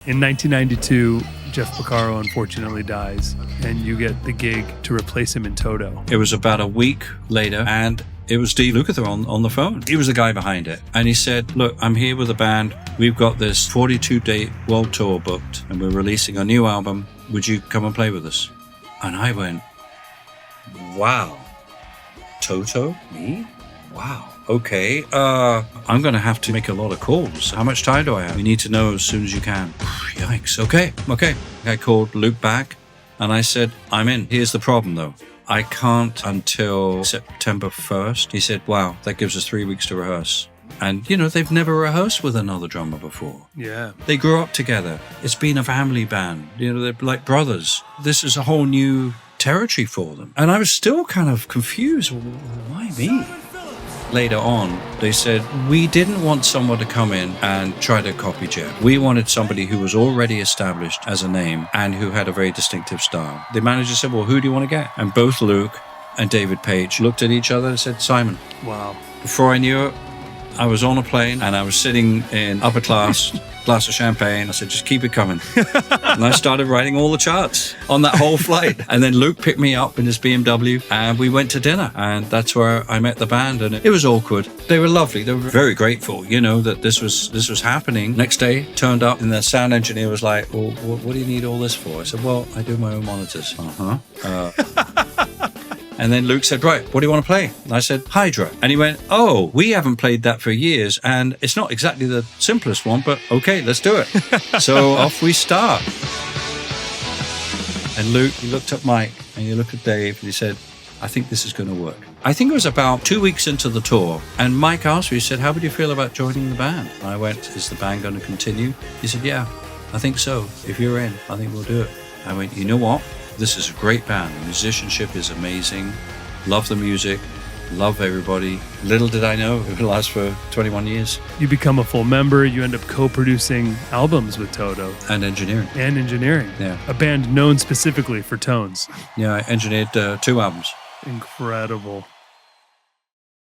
In 1992, Jeff Porcaro unfortunately dies, and you get the gig to replace him in Toto. It was about a week later, and it was Steve Lukather on the phone. He was the guy behind it. And he said, look, I'm here with a band. We've got this 42-date world tour booked, and we're releasing a new album. Would you come and play with us? And I went, wow. Toto? Me? Wow. Okay, I'm going to have to make a lot of calls. How much time do I have? You need to know as soon as you can. Yikes. Okay. I called Luke back and I said, I'm in. Here's the problem though. I can't until September 1st. He said, wow, that gives us 3 weeks to rehearse. And, they've never rehearsed with another drummer before. Yeah. They grew up together. It's been a family band. They're like brothers. This is a whole new territory for them. And I was still kind of confused. Why me? Later on, they said, we didn't want someone to come in and try to copy Jeff. We wanted somebody who was already established as a name and who had a very distinctive style. The manager said, well, who do you want to get? And both Luke and David Page looked at each other and said, Simon. Wow. Before I knew it, I was on a plane and I was sitting in upper class, glass of champagne. I said, just keep it coming. And I started writing all the charts on that whole flight. And then Luke picked me up in his BMW and we went to dinner. And that's where I met the band. And it was awkward. They were lovely. They were very grateful, that this was happening. Next day, turned up and the sound engineer was like, well, what do you need all this for? I said, well, I do my own monitors. And then Luke said, right, what do you want to play? And I said, Hydra. And he went, oh, we haven't played that for years. And it's not exactly the simplest one, but okay, let's do it. So off we start. And Luke, he looked at Mike and he looked at Dave and he said, I think this is going to work. I think it was about 2 weeks into the tour. And Mike asked me, he said, how would you feel about joining the band? And I went, is the band going to continue? He said, yeah, I think so. If you're in, I think we'll do it. I went, you know what? This is a great band. The musicianship is amazing. Love the music. Love everybody. Little did I know it would last for 21 years. You become a full member. You end up co-producing albums with Toto. And engineering. Yeah. A band known specifically for tones. Yeah, I engineered 2 albums. Incredible.